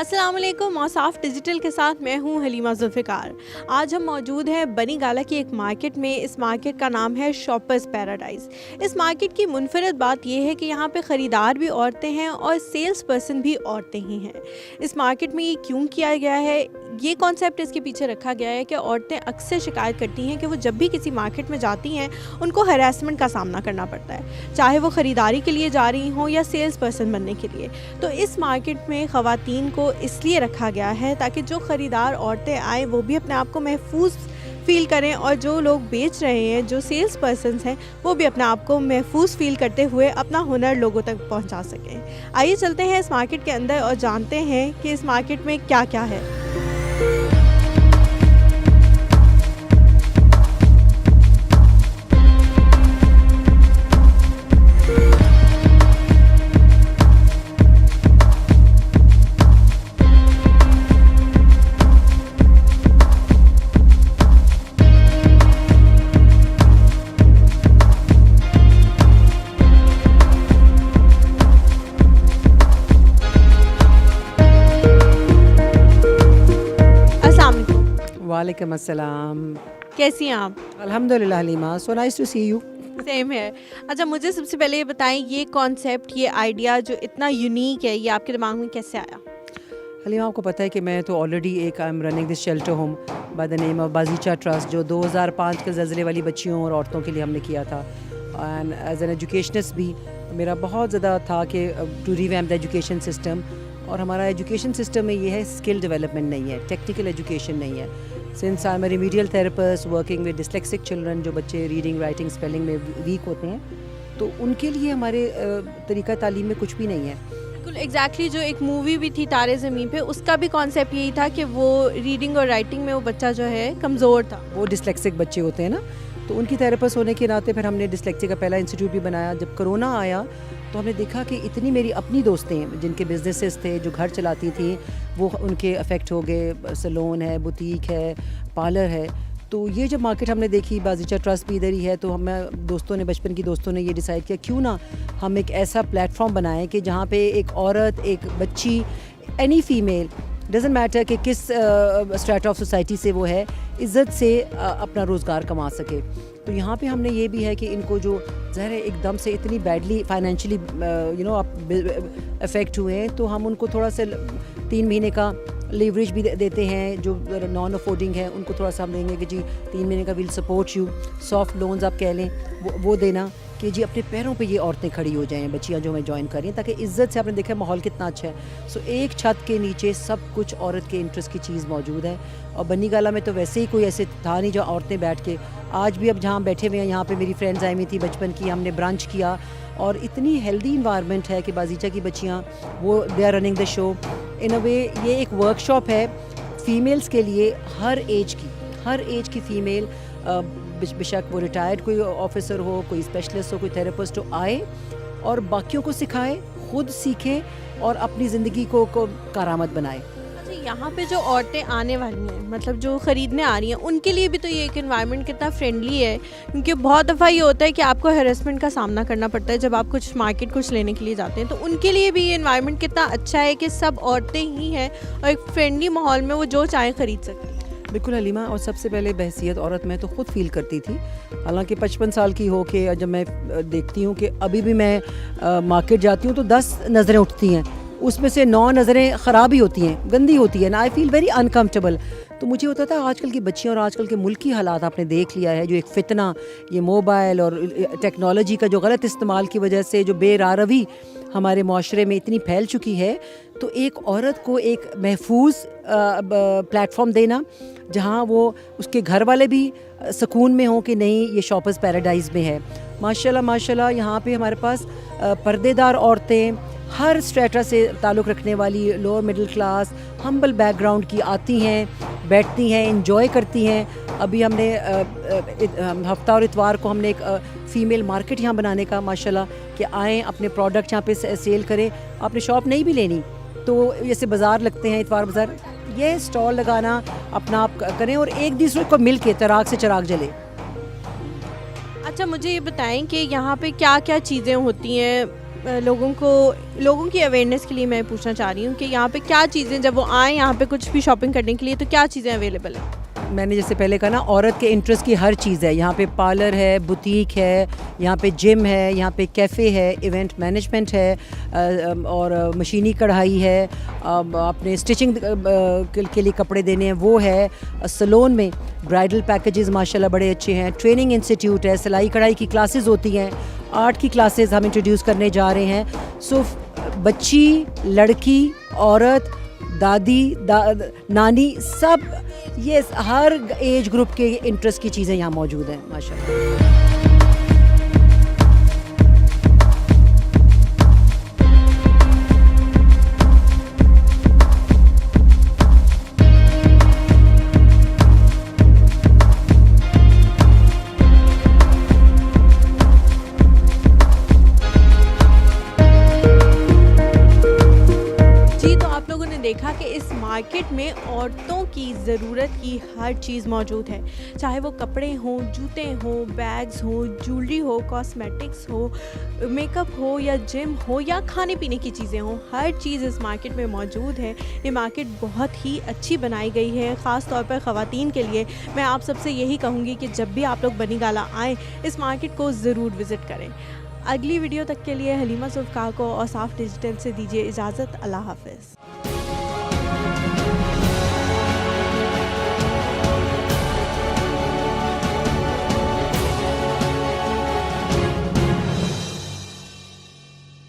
अस्सलाम वालेकुम। औसाफ डिजिटल के साथ मैं हूं हलीमा जुल्फ़िकार। आज हम मौजूद हैं बनी गाला की एक मार्केट में। इस मार्केट का नाम है शॉपर्स पैराडाइज़। इस मार्केट की मुनफरद बात यह है कि यहाँ पे ख़रीदार भी औरतें हैं और सेल्स पर्सन भी औरतें ही हैं। इस मार्केट में ये क्यों किया गया है, ये कॉन्सेप्ट इसके पीछे रखा गया है कि औरतें अक्सर शिकायत करती हैं कि वो जब भी किसी मार्केट में जाती हैं उनको हरासमेंट का सामना करना पड़ता है, चाहे वो ख़रीदारी के लिए जा रही हों या सेल्स पर्सन बनने के लिए। तो इस मार्केट में ख़वातीन को इसलिए रखा गया है ताकि जो ख़रीदार औरतें आएँ वो भी अपने आप को महफूज फ़ील करें और जो लोग बेच रहे हैं, जो सेल्स पर्सनस हैं, वो भी अपने आप को महफूज फ़ील करते हुए अपना हुनर लोगों तक पहुंचा सकें। आइए चलते हैं इस मार्केट के अंदर और जानते हैं कि इस मार्केट में क्या क्या है। वालेकुम अस्सलाम। कैसी हैं आप? अल्हम्दुलिल्लाह Halima, so nice to see you. Same है। अच्छा, मुझे सबसे पहले ये बताएं, ये कॉन्सेप्ट, ये आइडिया जो इतना यूनिक है, ये आपके दिमाग में कैसे आया? हलीमा, आपको पता है कि मैं तो already I am running this shelter home by the name of Bajicha trust, जो 2005 के ज़लज़ले वाली बच्चियों और औरतों के लिए हमने किया था। एंड एज एन एजुकेशनिस्ट भी मेरा बहुत ज़्यादा था कि to revamp the education system. और हमारा एजुकेशन सिस्टम में ये है, स्किल डेवलपमेंट नहीं है, टेक्निकल एजुकेशन नहीं है। Since I am remedial therapist working with dyslexic children, जो बच्चे रीडिंग राइटिंग स्पेलिंग में वीक होते हैं, तो उनके लिए हमारे तरीका तालीम में कुछ भी नहीं है। बिल्कुल एग्जैक्टली। जो एक मूवी भी थी तारे ज़मीन पे, उसका भी कॉन्सेप्ट यही था कि वो रीडिंग और राइटिंग में वो बच्चा जो है कमज़ोर था। वो डिस्लेक्सिक बच्चे होते हैं ना, तो उनकी थेरेपिस्ट होने के नाते फिर हमने डिस्लेक्सिक का पहला इंस्टीट्यूट भी बनाया। जब कोरोना आया तो हमने देखा कि इतनी मेरी अपनी दोस्तें जिनके बिजनेसेस थे, जो घर चलाती थी, वो उनके अफेक्ट हो गए। सैलून है, बुटीक है, पार्लर है। तो ये जब मार्केट हमने देखी, बाजीचा ट्रस्ट भी इधर ही है, तो हम दोस्तों ने, बचपन की दोस्तों ने ये डिसाइड किया क्यों ना हम एक ऐसा प्लेटफॉर्म बनाएं कि जहाँ पे एक औरत, एक बच्ची, एनी फीमेल, डजेंट मैटर कि किस स्ट्रेटा ऑफ सोसाइटी से वो है, इज़्ज़त से अपना रोज़गार कमा सके। तो यहाँ पे हमने ये भी है कि इनको जो ज़ाहिर है एकदम से इतनी बैडली फाइनेंशियली आप अफेक्ट हुए हैं, तो हम उनको थोड़ा सा 3 महीने का लीवरेज भी देते हैं। जो नॉन अफोर्डिंग है उनको थोड़ा सा हम देंगे कि जी 3 महीने का will support you, soft loans आप कह लें, वो देना कि जी अपने पैरों पे ये औरतें खड़ी हो जाएं, बच्चियाँ जो हमें ज्वाइन कर रही हैं, ताकि इज़्ज़त से। आपने देखा माहौल कितना अच्छा है। सो एक छत के नीचे सब कुछ औरत के इंटरेस्ट की चीज़ मौजूद है। और बनी गाला में तो वैसे ही कोई ऐसे था नहीं जो औरतें बैठ के, आज भी अब जहाँ बैठे हुए हैं, यहाँ पे मेरी फ्रेंड्स आई हुई थी बचपन की, हमने ब्रंच किया और इतनी हेल्दी इन्वायरमेंट है कि बाजीचा की बच्चियाँ वो they are running the show in a way. ये एक वर्कशॉप है फ़ीमेल्स के लिए, हर एज की फ़ीमेल, बेशक वो रिटायर्ड कोई ऑफिसर हो, कोई स्पेशलिस्ट हो, कोई थेरेपिस्ट हो, आए और बाकियों को सिखाए, खुद सीखे और अपनी ज़िंदगी को कारामद बनाए। अच्छा, यहाँ पे जो औरतें आने वाली हैं, मतलब जो ख़रीदने आ रही हैं, उनके लिए भी तो ये एक एनवायरनमेंट कितना फ्रेंडली है, क्योंकि बहुत दफ़ा ये होता है कि आपको हैरेसमेंट का सामना करना पड़ता है जब आप कुछ मार्केट कुछ लेने के लिए जाते हैं। तो उनके लिए भी ये एनवायरनमेंट कितना अच्छा है कि सब औरतें ही हैं और एक फ्रेंडली माहौल में वो जो चाहें ख़रीद सकती हैं। बिल्कुल हलीमा, और सबसे पहले बहसियत औरत मैं तो ख़ुद फील करती थी, हालांकि 55 साल की हो के जब मैं देखती हूँ कि अभी भी मैं मार्केट जाती हूँ तो 10 नज़रें उठती हैं, उसमें से 9 नज़रें ख़राब ही होती हैं, गंदी होती है ना। I feel very uncomfortable. तो मुझे होता था आजकल की बच्चियाँ और आजकल के मुल्क की हालात आपने देख लिया है, जो एक फ़ितना, ये मोबाइल और टेक्नोलॉजी का जो गलत इस्तेमाल की वजह से जो बेरारवी हमारे माशरे में इतनी फैल चुकी है। तो एक औरत को एक महफूज प्लेटफॉर्म देना जहाँ वो, उसके घर वाले भी सुकून में हों कि नहीं ये शॉपर्स पैराडाइज़ में है। माशाल्लाह माशाल्लाह, यहाँ पे हमारे पास पर्देदार औरतें, हर स्ट्रेटा से ताल्लुक़ रखने वाली, lower middle class, humble background की आती हैं, बैठती हैं, इंजॉय करती हैं। अभी हमने हफ्ता और इतवार को हमने एक फ़ीमेल मार्केट यहाँ बनाने का, माशाल्लाह, कि आएँ अपने प्रोडक्ट यहाँ पे सेल करें। आपने शॉप नहीं भी लेनी तो जैसे बाज़ार लगते हैं, इतवार बाज़ार, ये स्टॉल लगाना अपना आप करें और एक दूसरे को मिल के चिराग से चिराग जले। अच्छा, मुझे ये बताएं कि यहाँ पे क्या क्या चीज़ें होती हैं लोगों की अवेयरनेस के लिए मैं पूछना चाह रही हूँ कि यहाँ पे क्या चीज़ें, जब वो आएँ यहाँ पे कुछ भी शॉपिंग करने के लिए, तो क्या चीज़ें अवेलेबल हैं? मैंने जैसे पहले कहा ना, औरत के इंटरेस्ट की हर चीज़ है यहाँ पे। पार्लर है, बुटीक है, यहाँ पे जिम है, यहाँ पे कैफ़े है, इवेंट मैनेजमेंट है, और मशीनी कढ़ाई है, अपने स्टिचिंग के लिए कपड़े देने हैं वो है। सलोन में ब्राइडल पैकेजेस माशाल्लाह बड़े अच्छे हैं। ट्रेनिंग इंस्टीट्यूट है, सिलाई कढ़ाई की क्लासेस होती हैं, आर्ट की क्लासेस हम इंट्रोड्यूस करने जा रहे हैं। सो बच्ची, लड़की, औरत, दादी, नानी, सब ये हर एज ग्रुप के इंटरेस्ट की चीज़ें यहाँ मौजूद हैं माशाल्लाह। देखा कि इस मार्केट में औरतों की ज़रूरत की हर चीज़ मौजूद है, चाहे वो कपड़े हों, जूते हों, बैग्स हों, ज्वेलरी हो, कॉस्मेटिक्स हो, मेकअप हो, या जिम हो, या खाने पीने की चीज़ें हों, हर चीज़ इस मार्केट में मौजूद है। ये मार्केट बहुत ही अच्छी बनाई गई है, ख़ास तौर पर ख़वातीन के लिए। मैं आप सबसे यही कहूँगी कि जब भी आप लोग बनी गाला आएँ, इस मार्केट को ज़रूर विज़िट करें। अगली वीडियो तक के लिए हलीमा ज़ुल्फ़िकार को और साफ़ डिजिटल से दीजिए इजाज़त। अल्लाह हाफ़िज़।